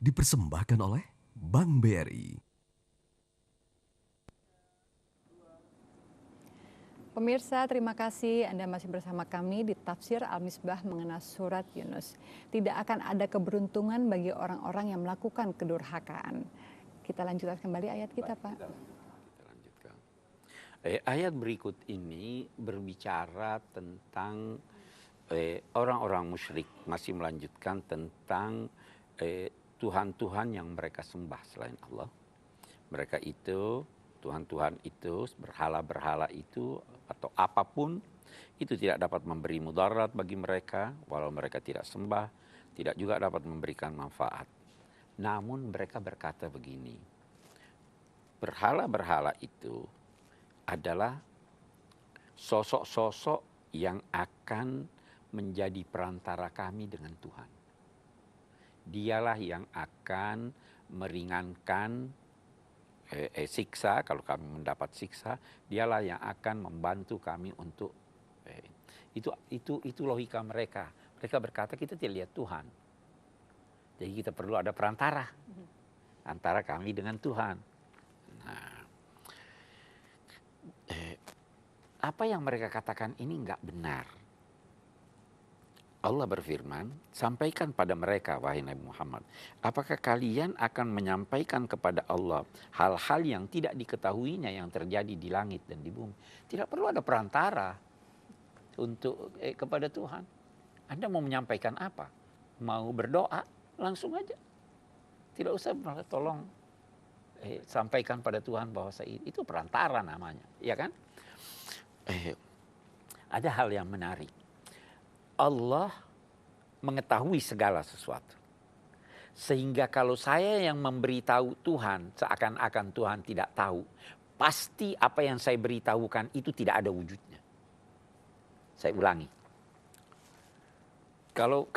dipersembahkan oleh Bank BRI. Pemirsa, terima kasih Anda masih bersama kami di Tafsir Al-Misbah mengenai surat Yunus. Tidak akan ada keberuntungan bagi orang-orang yang melakukan kedurhakaan. Kita lanjutkan kembali ayat kita, Pak. Kita lanjutkan. Ayat berikut ini berbicara tentang orang-orang musyrik, masih melanjutkan tentang Tuhan-Tuhan yang mereka sembah selain Allah. Mereka itu, Tuhan-Tuhan itu, berhala-berhala itu, atau apapun, itu tidak dapat memberi mudarat bagi mereka, walau mereka tidak sembah, tidak juga dapat memberikan manfaat. Namun mereka berkata begini, berhala-berhala itu adalah sosok-sosok yang akan menjadi perantara kami dengan Tuhan. Dialah yang akan meringankan siksa, kalau kami mendapat siksa, dialah yang akan membantu kami untuk itu logika mereka. Mereka berkata kita tidak lihat Tuhan. Jadi kita perlu ada perantara antara kami dengan Tuhan. Nah, apa yang mereka katakan ini enggak benar. Allah berfirman, sampaikan pada mereka, wahai Nabi Muhammad, apakah kalian akan menyampaikan kepada Allah hal-hal yang tidak diketahuinya yang terjadi di langit dan di bumi? Tidak perlu ada perantara untuk kepada Tuhan. Anda mau menyampaikan apa? Mau berdoa, langsung aja. Tidak usah tolong sampaikan pada Tuhan bahwa itu perantara namanya, ya kan? Ada hal yang menarik. Allah mengetahui segala sesuatu. Sehingga kalau saya yang memberitahu Tuhan, seakan-akan Tuhan tidak tahu, pasti apa yang saya beritahukan itu tidak ada wujudnya. Saya ulangi. Kalau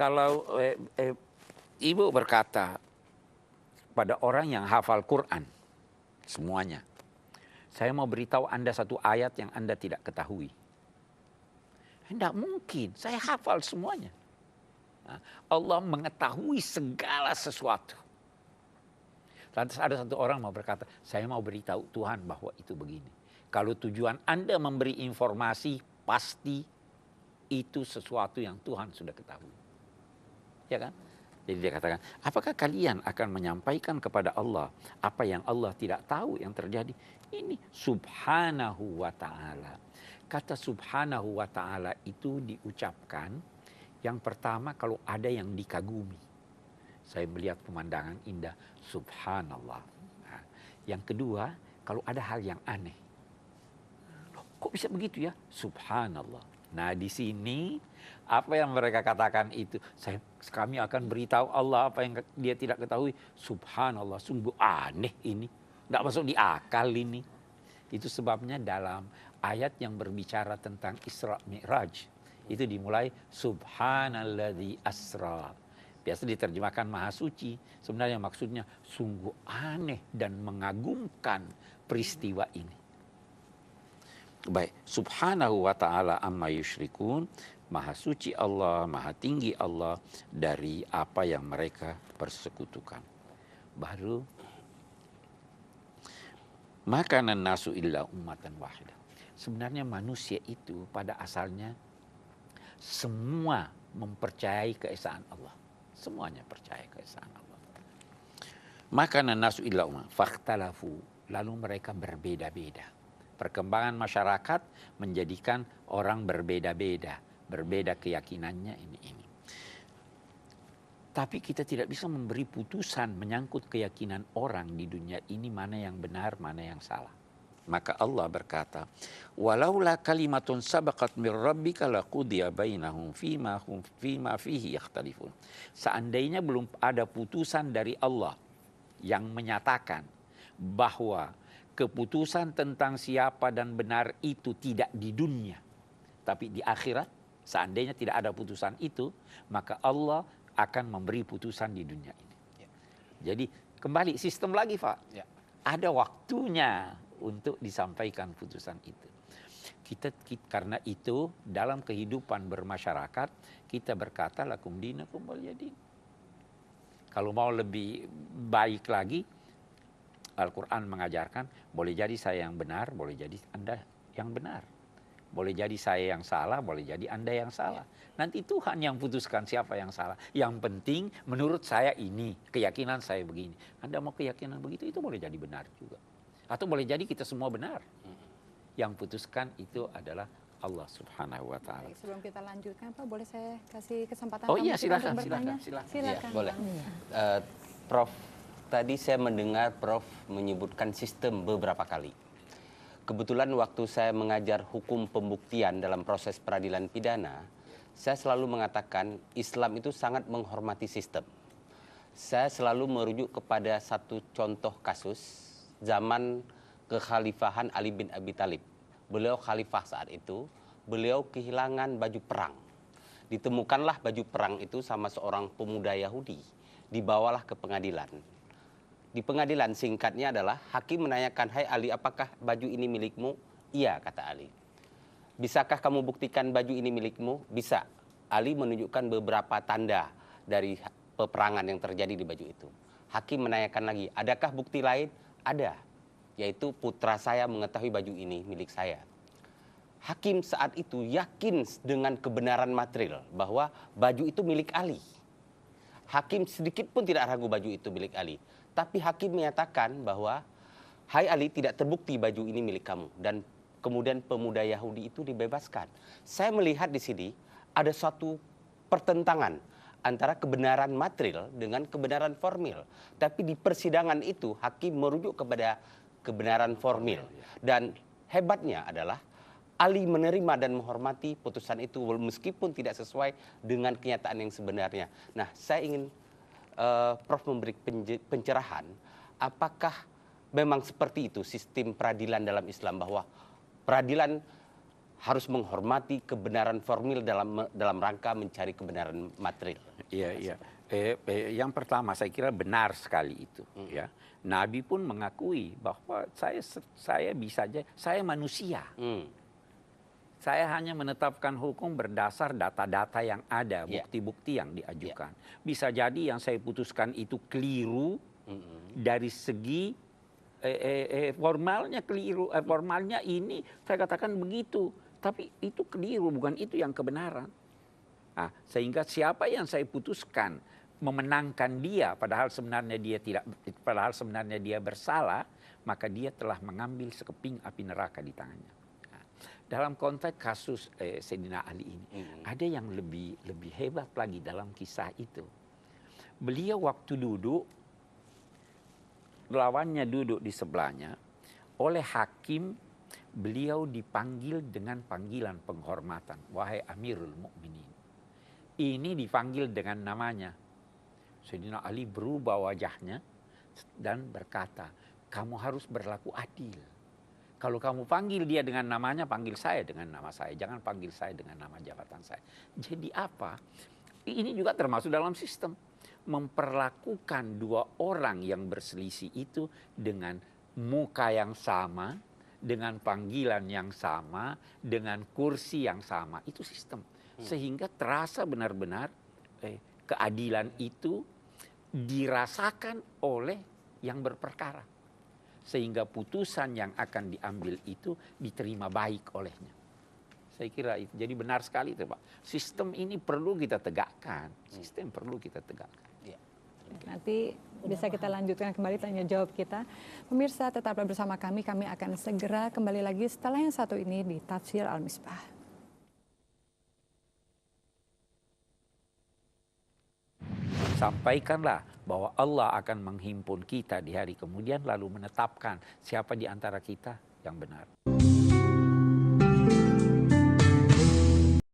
ibu berkata pada orang yang hafal Quran, semuanya, saya mau beritahu Anda satu ayat yang Anda tidak ketahui. Tidak mungkin, saya hafal semuanya. Nah, Allah mengetahui segala sesuatu. Lantas ada satu orang mau berkata, saya mau beritahu Tuhan bahwa itu begini. Kalau tujuan Anda memberi informasi, pasti itu sesuatu yang Tuhan sudah ketahui. Ya kan? Jadi dia katakan, apakah kalian akan menyampaikan kepada Allah apa yang Allah tidak tahu yang terjadi? Ini subhanahu wa ta'ala. Kata subhanahu wa ta'ala itu diucapkan yang pertama kalau ada yang dikagumi. Saya melihat pemandangan indah, subhanallah. Nah, yang kedua, kalau ada hal yang aneh. Loh, kok bisa begitu ya? Subhanallah. Nah di sini apa yang mereka katakan itu, kami akan beritahu Allah apa yang dia tidak ketahui. Subhanallah, sungguh aneh ini. Tidak masuk di akal ini. Itu sebabnya dalam ayat yang berbicara tentang Isra Mi'raj, itu dimulai subhanalladzi asra. Biasa diterjemahkan maha suci. Sebenarnya maksudnya sungguh aneh dan mengagumkan peristiwa ini. Baik, subhanahu wa ta'ala amma yusyrikun, maha suci Allah, maha tinggi Allah dari apa yang mereka persekutukan. Baru makanan nasu illa ummatan wahidah. Sebenarnya manusia itu pada asalnya semua mempercayai keesaan Allah. Semuanya percaya keesaan Allah. Makanan nasu illa ummatan fakhtalafu, lalu mereka berbeda-beda. Perkembangan masyarakat menjadikan orang berbeda-beda, berbeda keyakinannya ini. Tapi kita tidak bisa memberi putusan menyangkut keyakinan orang di dunia ini mana yang benar, mana yang salah. Maka Allah berkata, walaula kalimatun sabaqat min rabbika laqudiya bainahum fima fihi yakhtalifun. Seandainya belum ada putusan dari Allah yang menyatakan bahwa keputusan tentang siapa dan benar itu tidak di dunia, tapi di akhirat, seandainya tidak ada putusan itu, maka Allah akan memberi putusan di dunia ini. Ya. Jadi kembali sistem lagi, Pak. Ya. Ada waktunya untuk disampaikan putusan itu. Karena itu dalam kehidupan bermasyarakat kita berkata lakum dinakum waliyadin. Kalau mau lebih baik lagi, Al-Quran mengajarkan, boleh jadi saya yang benar, boleh jadi Anda yang benar. Boleh jadi saya yang salah, boleh jadi Anda yang salah. Nanti Tuhan yang putuskan siapa yang salah. Yang penting menurut saya ini, keyakinan saya begini. Anda mau keyakinan begitu, itu boleh jadi benar juga. Atau boleh jadi kita semua benar. Yang putuskan itu adalah Allah Subhanahu wa Ta'ala. Baik, sebelum kita lanjutkan, Pak, boleh saya kasih kesempatan Oh kamu iya, untuk silakan, bertanya? silakan. Silakan. Ya, boleh. Bang. Prof, tadi saya mendengar Prof menyebutkan sistem beberapa kali. Kebetulan waktu saya mengajar hukum pembuktian dalam proses peradilan pidana, saya selalu mengatakan Islam itu sangat menghormati sistem. Saya selalu merujuk kepada satu contoh kasus zaman kekhalifahan Ali bin Abi Thalib. Beliau khalifah saat itu, beliau kehilangan baju perang. Ditemukanlah baju perang itu sama seorang pemuda Yahudi, dibawalah ke pengadilan. Di pengadilan singkatnya adalah hakim menanyakan, "Hai Ali, apakah baju ini milikmu?" "Iya," kata Ali. "Bisakah kamu buktikan baju ini milikmu?" "Bisa." Ali menunjukkan beberapa tanda dari peperangan yang terjadi di baju itu. Hakim menanyakan lagi, "Adakah bukti lain?" "Ada, yaitu putra saya mengetahui baju ini milik saya." Hakim saat itu yakin dengan kebenaran material bahwa baju itu milik Ali. Hakim sedikit pun tidak ragu baju itu milik Ali. Tapi hakim menyatakan bahwa, "Hai Ali, tidak terbukti baju ini milik kamu." Dan kemudian pemuda Yahudi itu dibebaskan. Saya melihat di sini ada suatu pertentangan antara kebenaran material dengan kebenaran formil. Tapi di persidangan itu hakim merujuk kepada kebenaran formil. Dan hebatnya adalah Ali menerima dan menghormati putusan itu meskipun tidak sesuai dengan kenyataan yang sebenarnya. Nah, saya ingin Prof memberi pencerahan, apakah memang seperti itu sistem peradilan dalam Islam, bahwa peradilan harus menghormati kebenaran formil dalam rangka mencari kebenaran material? Iya. Yang pertama saya kira benar sekali itu. Ya, Nabi pun mengakui bahwa saya bisa aja, saya manusia. Saya hanya menetapkan hukum berdasar data-data yang ada, bukti-bukti yang diajukan. Bisa jadi yang saya putuskan itu keliru dari segi formalnya keliru, formalnya ini saya katakan begitu, tapi itu keliru, bukan itu yang kebenaran. Nah, sehingga siapa yang saya putuskan memenangkan dia, padahal sebenarnya dia bersalah, maka dia telah mengambil sekeping api neraka di tangannya. Dalam konteks kasus Sayyidina Ali ini, ada yang lebih hebat lagi dalam kisah itu. Beliau waktu duduk, lawannya duduk di sebelahnya, oleh hakim beliau dipanggil dengan panggilan penghormatan, "Wahai Amirul Mukminin." Ini dipanggil dengan namanya. Sayyidina Ali berubah wajahnya dan berkata, "Kamu harus berlaku adil. Kalau kamu panggil dia dengan namanya, panggil saya dengan nama saya. Jangan panggil saya dengan nama jabatan saya." Jadi apa? Ini juga termasuk dalam sistem. Memperlakukan dua orang yang berselisih itu dengan muka yang sama, dengan panggilan yang sama, dengan kursi yang sama. Itu sistem. Sehingga terasa benar-benar keadilan itu dirasakan oleh yang berperkara. Sehingga putusan yang akan diambil itu diterima baik olehnya. Saya kira itu. Jadi benar sekali itu, Pak. Sistem ini perlu kita tegakkan. Sistem perlu kita tegakkan. Nanti bisa kita lanjutkan kembali tanya jawab kita. Pemirsa, tetaplah bersama kami. Kami akan segera kembali lagi setelah yang satu ini di Tafsir Al-Misbah. Sampaikanlah bahwa Allah akan menghimpun kita di hari kemudian lalu menetapkan siapa di antara kita yang benar.